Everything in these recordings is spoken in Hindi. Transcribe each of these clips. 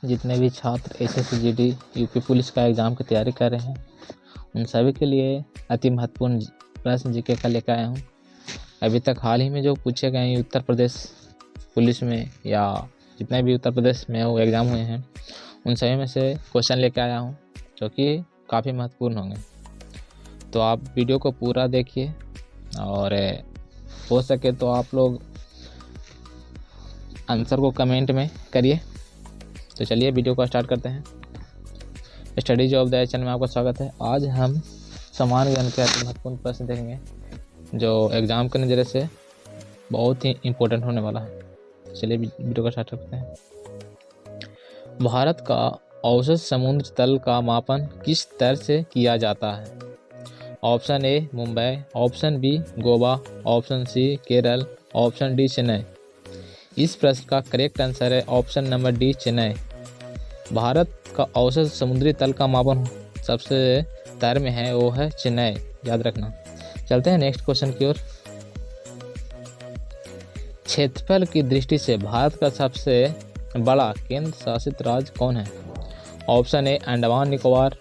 जितने भी छात्र एसएससी जीडी यूपी पुलिस का एग्ज़ाम की तैयारी कर रहे हैं उन सभी के लिए अति महत्वपूर्ण प्रश्न जीके का लेकर आया हूँ। अभी तक हाल ही में जो पूछे गए हैं उत्तर प्रदेश पुलिस में या जितने भी उत्तर प्रदेश में वो एग्ज़ाम हुए हैं उन सभी में से क्वेश्चन लेकर आया हूँ जो कि काफ़ी महत्वपूर्ण होंगे। तो आप वीडियो को पूरा देखिए और हो सके तो आप लोग आंसर को कमेंट में करिए। तो चलिए वीडियो को स्टार्ट करते हैं। स्टडी जॉब द चैनल में आपका स्वागत है। आज हम सामान्य ज्ञान के अति महत्वपूर्ण प्रश्न देखेंगे जो एग्ज़ाम के नज़रिए से बहुत ही इम्पोर्टेंट होने वाला है। चलिए वीडियो को स्टार्ट करते हैं। भारत का औसत समुद्र तल का मापन किस तरह से किया जाता है? Option A Mumbai, option B Goa, option C Kerala, option D Chennai. इस प्रश्न का करेक्ट आंसर है option number D Chennai. Bharat का औसत समुद्री तल का मापन सबसे तल में है वो है चेन्नई, याद रखना। चलते हैं नेक्स्ट क्वेश्चन की ओर। क्षेत्रफल की दृष्टि से भारत का सबसे बड़ा केंद्र शासित राज्य कौन है? Option A Andaman Nicobar,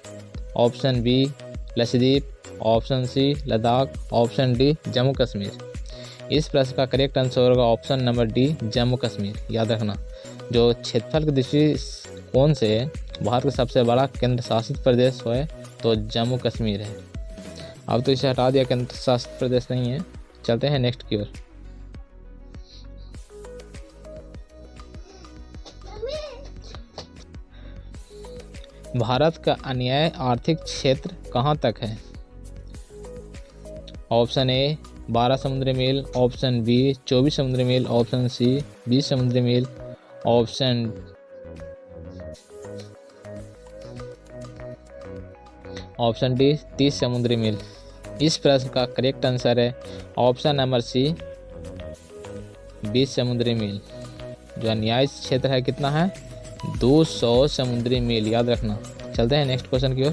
option B Lakshadweep, option C Ladakh, option D Jammu Kashmir. इस प्रश्न का करेक्ट आंसर होगा option number D Jammu Kashmir, याद रखना। जो क्षेत्रफल की दृष्टि कौन से भारत का सबसे बड़ा केंद्र शासित प्रदेश है तो जम्मू कश्मीर है। अब तो इसे हटा दिया, केंद्र शासित प्रदेश नहीं है। चलते हैं नेक्स्ट की ओर। भारत का अन्याय आर्थिक क्षेत्र कहाँ तक है? ऑप्शन ए 12 समुद्री मील, ऑप्शन बी 24 समुद्री मील, ऑप्शन सी 20 समुद्री मील, ऑप्शन डी 30 समुद्री मील। इस प्रश्न का करेक्ट आंसर है ऑप्शन नंबर सी 20 समुद्री मील। जो अन्याय क्षेत्र है कितना है? 200 समुद्री मील, याद रखना। चलते हैं नेक्स्ट क्वेश्चन की ओर।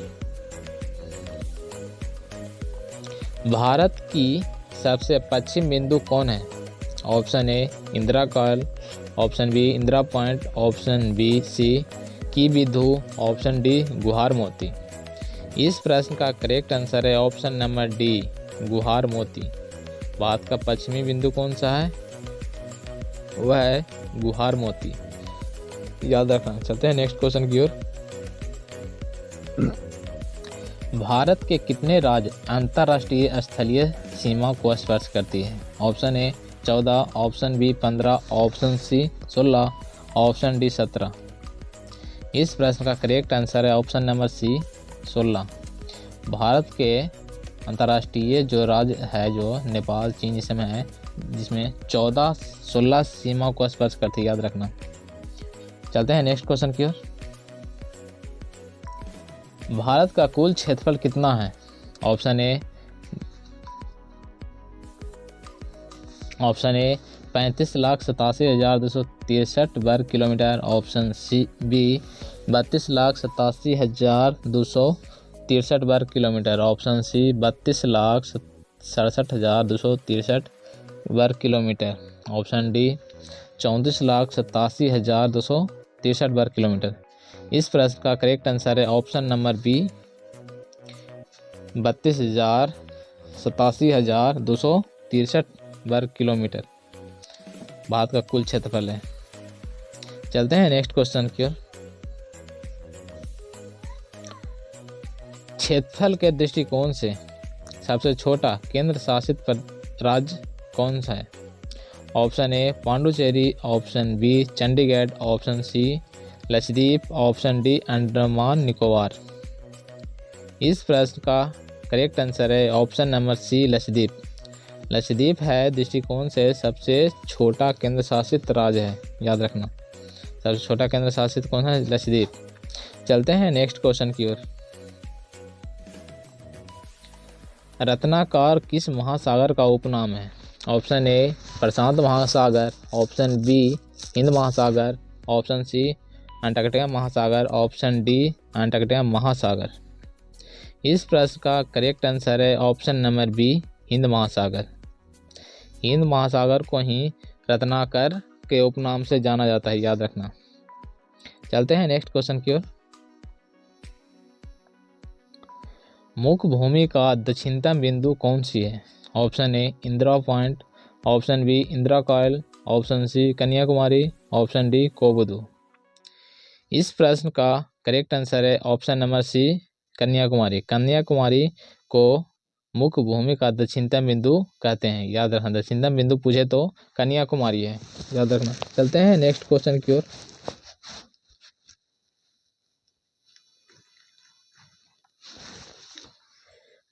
भारत की सबसे पश्चिम बिंदु कौन है? Option A Indira col, option B Indira point, option B C की बिंदु, ऑप्शन डी गुहार मोती। इस प्रश्न का करेक्ट आंसर है ऑप्शन नंबर डी गुहार मोती। भारत का पश्चिमी बिंदु कौन सा है? वह है गुहार मोती, याद रखना। चलते हैं नेक्स्ट क्वेश्चन की ओर। भारत के कितने राज्य अंतर्राष्ट्रीय स्थलीय सीमा को स्पर्श करती है? Option A 14, option B 15, option C 16, option D 17। इस प्रश्न का करेक्ट आंसर है ऑप्शन नंबर सी 16। भारत के अंतर्राष्ट्रीय जो राज्य है जो नेपाल, चीन जिसमें है, जिसमें 14-16 सीमा को स्पर्श करती है, याद रखना। चलते हैं नेक्स्ट क्वेश्चन की ओर। भारत का कुल क्षेत्रफल कितना है? ऑप्शन ए 35,87,263 वर्ग किलोमीटर, ऑप्शन सी बी 32,87,263 वर्ग किलोमीटर, ऑप्शन सी 32,67,263 वर्ग किलोमीटर, ऑप्शन डी 34,87,263 वर्ग किलोमीटर। इस प्रश्न का करेक्ट आंसर है ऑप्शन नंबर बी 32,87,263 वर्ग किलोमीटर भारत का कुल क्षेत्रफल है। चलते हैं नेक्स्ट क्वेश्चन की ओर। क्षेत्रफल के दृष्टिकोण से सबसे छोटा केंद्र शासित राज्य कौन सा है? Option A Puducherry, option B Chandigarh, option C Lakshadweep, option D Andaman Nicobar. इस प्रश्न का करेक्ट आंसर है option number C Lakshadweep. Lakshadweep है दृष्टिकोण से सबसे छोटा केंद्र शासित राज्य है, याद रखना। सबसे छोटा केंद्र शासित कौन है? लक्षद्वीप। चलते हैं नेक्स्ट क्वेश्चन की ओर। रत्नाकर किस महासागर का उपनाम है? ऑप्शन ए प्रशांत महासागर, ऑप्शन बी हिंद महासागर, ऑप्शन सी अंटार्कटिका महासागर, ऑप्शन डी अंटार्कटिका महासागर। इस प्रश्न का करेक्ट आंसर है ऑप्शन नंबर बी हिंद महासागर। हिंद महासागर को ही रत्नाकर के उपनाम से जाना जाता है, याद रखना। चलते हैं नेक्स्ट क्वेश्चन की ओर। मुख्य भूमि का दक्षिणतम बिंदु कौन सी है? Option A Indira point, option B Indira coil, option C Kanyakumari, option D कोबुदु। इस प्रश्न का करेक्ट आंसर है option number C Kanyakumari. Kanyakumari को मुख्य भूमि का दक्षिणतम बिंदु कहते हैं, याद रखना। दक्षिणतम बिंदु पूछे तो कन्याकुमारी है, याद रखना। चलते हैं नेक्स्ट क्वेश्चन की ओर।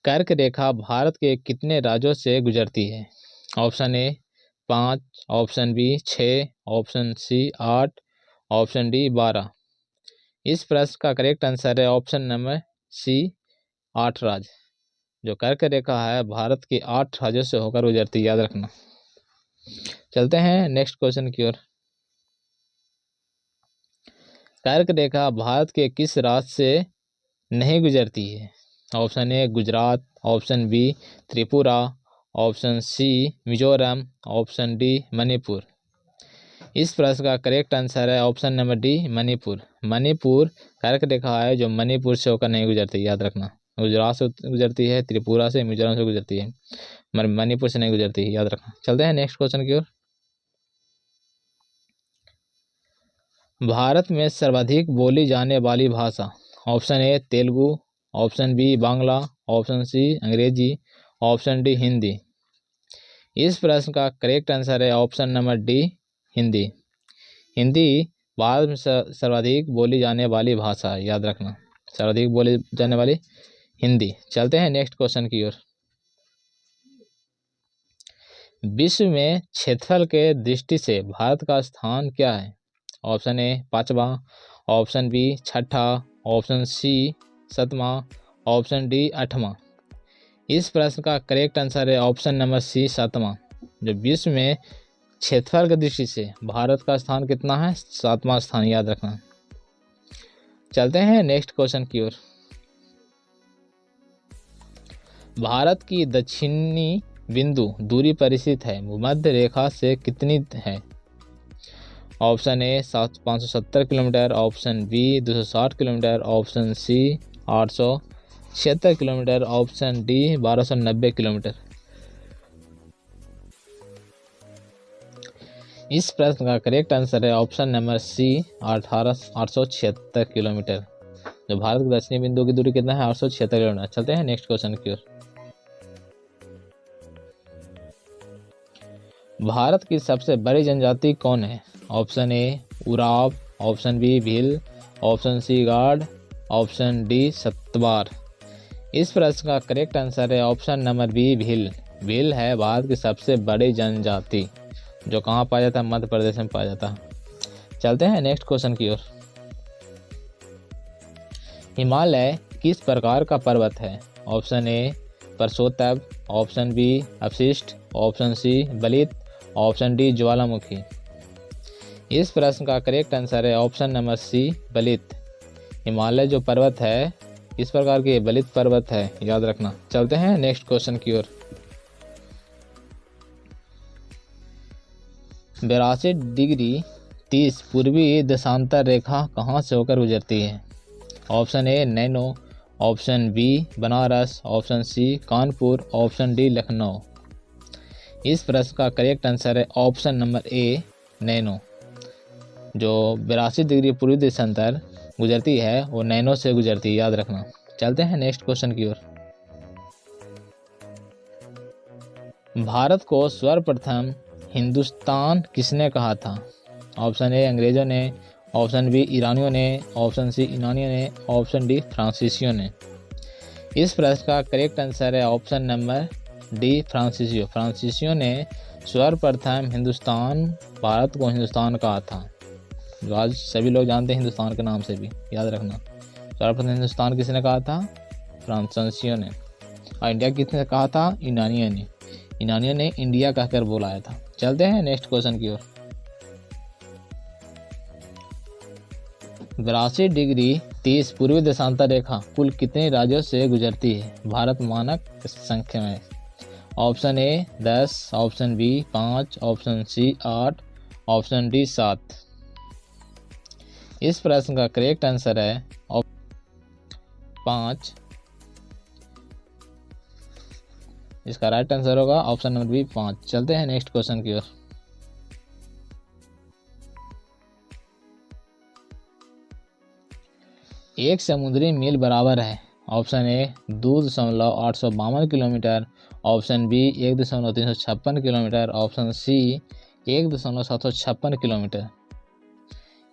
कर्क रेखा भारत के कितने राज्यों से गुजरती है? Option A 5, option B 6, option C 8, option D 12। इस प्रश्न का करेक्ट आंसर है ऑप्शन नंबर सी 8 राज्य। जो कर्क रेखा है भारत के 8 राज्यों से होकर गुजरती है, याद रखना। चलते हैं नेक्स्ट क्वेश्चन की ओर। कर्क रेखा भारत के किस राज्य से नहीं गुजरती है? Option A Gujarat, option B Tripura, option C Mizoram, option D Manipur. इस प्रश्न का करेक्ट आंसर है option number D Manipur. Manipur कर्क रेखा है जो मणिपुर से होकर नहीं गुजरती, याद रखना। गुजरात से गुजरती है, त्रिपुरा से, मिजोरम से गुजरती है, मणिपुर से नहीं गुजरती है, याद रखना। चलते हैं नेक्स्ट क्वेश्चन की ओर। भारत में सर्वाधिक बोली जाने वाली भाषा? Option A Telugu, option B Bangla, option C Angrezi, option D Hindi. इस प्रश्न का करेक्ट आंसर है option number D Hindi. Hindi Bharat में सर्वाधिक बोली जाने वाली भाषा है, याद रखना। सर्वाधिक बोली जाने वाली हिंदी। चलते हैं नेक्स्ट क्वेश्चन की ओर। विश्व में क्षेत्रफल के दृष्टि से भारत का स्थान क्या है? ऑप्शन ए 5वां, ऑप्शन बी 6ठा, ऑप्शन सी 7वां, ऑप्शन डी 8वां। इस प्रश्न का करेक्ट आंसर है ऑप्शन नंबर सी 7वां। जो विश्व में क्षेत्रफल की दृष्टि से भारत का स्थान कितना है? 7वां स्थान, याद रखना। चलते हैं नेक्स्ट क्वेश्चन की ओर। भारत की दक्षिणी बिंदु दूरी पर स्थित है, भूमध्य रेखा से कितनी है? Option A 570 kilometre, option B 260 kilometre, option C 876 kilometre, option D 1290 kilometre. इस प्रश्न का करेक्ट आंसर है ऑप्शन नंबर सी 876 किलोमीटर। जो भारत के दक्षिणी बिंदु की दूरी कितना है? 876 किलोमीटर। चलते हैं नेक्स्ट क्वेश्चन की ओर। भारत की सबसे बड़ी जनजाति कौन है? Option A Oraon, option B Bhil, option C गाड, ऑप्शन डी सतवार। इस प्रश्न का करेक्ट आंसर है option number B Bhil. Bhil है भारत की सबसे बड़ी जनजाति, जो कहाँ पाया जाता है? मध्य प्रदेश में पाया जाता है। चलते हैं नेक्स्ट क्वेश्चन की ओर। हिमालय किस प्रकार का पर्वत है? ऑप्शन ए परशोत्तम, ऑप्शन बी अवशिष्ट, ऑप्शन सी बलित, ऑप्शन डी ज्वालामुखी। इस प्रश्न का करेक्ट आंसर है ऑप्शन नंबर सी बलित। हिमालय जो पर्वत है इस प्रकार के बलित पर्वत है, याद रखना। चलते हैं नेक्स्ट क्वेश्चन की ओर। 82 डिग्री 30 पूर्वी देशांतर रेखा कहाँ से होकर गुजरती है? ऑप्शन ए नैनो, option B Banaras, option C Kanpur, option D Lucknow. इस प्रश्न का करेक्ट आंसर है ऑप्शन नंबर ए नैनो। जो 82 डिग्री पूर्वी देशांतर गुजरती है वो नैनो से गुजरती है, याद रखना। चलते हैं नेक्स्ट क्वेश्चन की ओर। भारत को सर्वप्रथम हिंदुस्तान किसने कहा था? ऑप्शन ए अंग्रेजों ने, ऑप्शन बी ईरानियों ने, ऑप्शन सी यूनानियों ने, ऑप्शन डी फ्रांसीसियों ने। इस प्रश्न का करेक्ट आंसर है ऑप्शन नंबर डी फ्रांसीसियों। फ्रांसीसियों ने सर्वप्रथम भारत को हिंदुस्तान कहा था, जो आज सभी लोग जानते हैं हिंदुस्तान के नाम से भी, याद रखना। सर्वप्रथम हिंदुस्तान किसने कहा था? फ्रांसीसियों ने। और इंडिया किसने कहा था? यूनानियों ने। यूनानियों ने इंडिया कहकर बुलाया था। चलते हैं नेक्स्ट क्वेश्चन की ओर। 82 डिग्री 30 पूर्वी देशांतर रेखा कुल कितने राज्यों से गुजरती है भारत मानक संख्या में? Option A 10, option B 5, option C 8, option D 7। इस प्रश्न का करेक्ट आंसर है 5। इसका राइट आंसर होगा ऑप्शन नंबर बी 5। चलते हैं नेक्स्ट क्वेश्चन की ओर। एक समुद्री मील बराबर है। Option A 2.852 kilometre, option B 1.356 kilometre, option C 1.756 kilometre.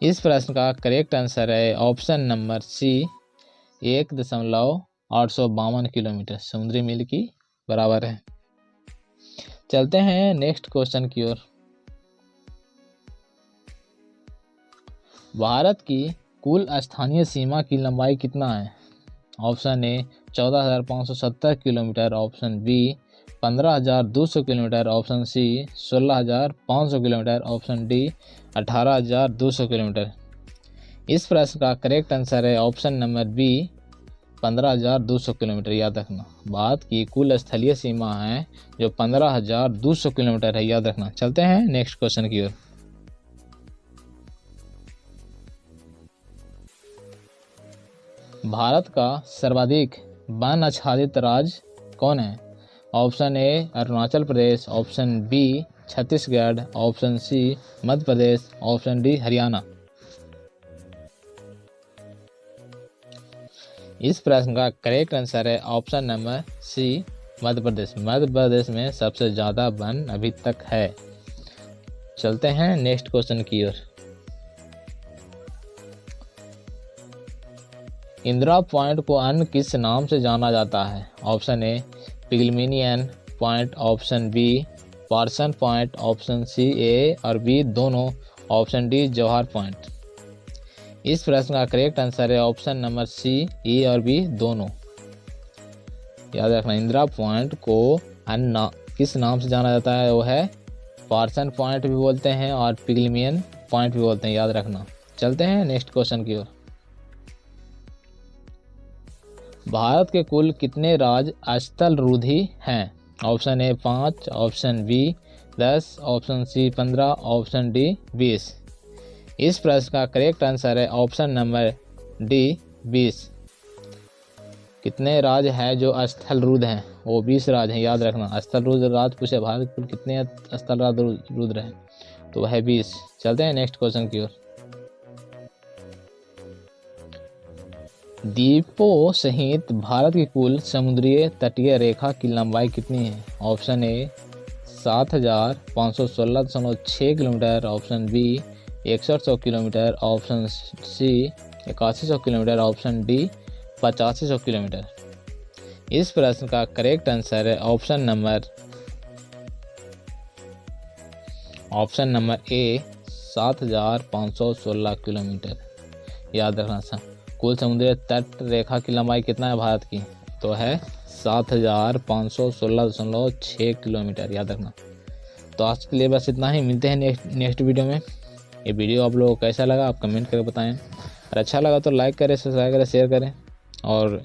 इस प्रश्न का करेक्ट आंसर है ऑप्शन नंबर सी 1.852 किलोमीटर समुद्री मील की बराबर है। चलते हैं नेक्स्ट क्वेश्चन की ओर। भारत की कुल स्थानीय सीमा की लंबाई कितना है? Option A 14,570 kilometre, option B 15,200 kilometre, option C 16,500 kilometre, option D 18,200 kilometre. इस प्रश्न का करेक्ट आंसर है ऑप्शन नंबर बी 15,200 किलोमीटर। याद रखना, भारत की कुल स्थलीय सीमा है जो 15,200 किलोमीटर है, याद रखना। चलते हैं नेक्स्ट क्वेश्चन की ओर। भारत का सर्वाधिक वन आच्छादित राज्य कौन है? Option A Arunachal Pradesh, option B Chhattisgarh, option C Madhya Pradesh, option D Haryana. इस प्रश्न का करेक्ट आंसर है option number C Madhya Pradesh. Madhya Pradesh में सबसे ज़्यादा वन अभी तक है। चलते हैं नेक्स्ट क्वेश्चन की ओर। इंदिरा पॉइंट को अन्य किस नाम से जाना जाता है? Option A Pygmalion point, option B Parson point, option C A और बी दोनों, ऑप्शन डी जवाहर पॉइंट। इस प्रश्न का करेक्ट आंसर है ऑप्शन नंबर सी ए और बी दोनों। याद रखना, इंदिरा पॉइंट को अन्य किस नाम से जाना जाता है? वो है पार्सन पॉइंट भी बोलते हैं और पिग्मेलियन पॉइंट भी बोलते हैं, याद रखना। चलते हैं नेक्स्ट क्वेश्चन की ओर। भारत के कुल कितने राज्य स्थल रुधि हैं? Option A 5, option B 10, option C 15, option D 20। इस प्रश्न का करेक्ट आंसर है ऑप्शन नंबर डी 20। कितने राज्य हैं जो स्थल रुद्ध हैं? वो 20 राज्य हैं, याद रखना। स्थल रुद्ध राज्य पूछे भारत के कुल कितने स्थल रुद्ध हैं, तो वह है 20। चलते हैं नेक्स्ट क्वेश्चन की ओर। द्वीपों सहित भारत की कुल समुद्रीय तटीय रेखा की लंबाई कितनी है? Option A 7,516.6 kilometre, option B 6100 kilometre, option C 8100 kilometre, option D 8500 kilometre. इस प्रश्न का करेक्ट आंसर है ऑप्शन नंबर ए 7,516 किलोमीटर। याद रखना सा कुल समुद्री तट रेखा की लंबाई कितना है भारत की? तो है 7,516.6 किलोमीटर, याद रखना। तो आज के लिए बस इतना ही। मिलते हैं नेक्स्ट वीडियो में। ये वीडियो आप लोगों को कैसा लगा आप कमेंट करके बताएं। और अच्छा लगा तो लाइक करें, सब्सक्राइब करें, शेयर करें। और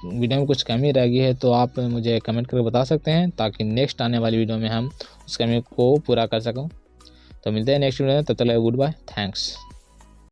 वीडियो में कुछ कमी रह गई है तो आप मुझे कमेंट करके बता सकते हैं, ताकि नेक्स्ट आने वाली वीडियो में हम उस कमी को पूरा कर सकूँ। तो मिलते हैं नेक्स्ट वीडियो में, तब तक गुड बाय, थैंक्स।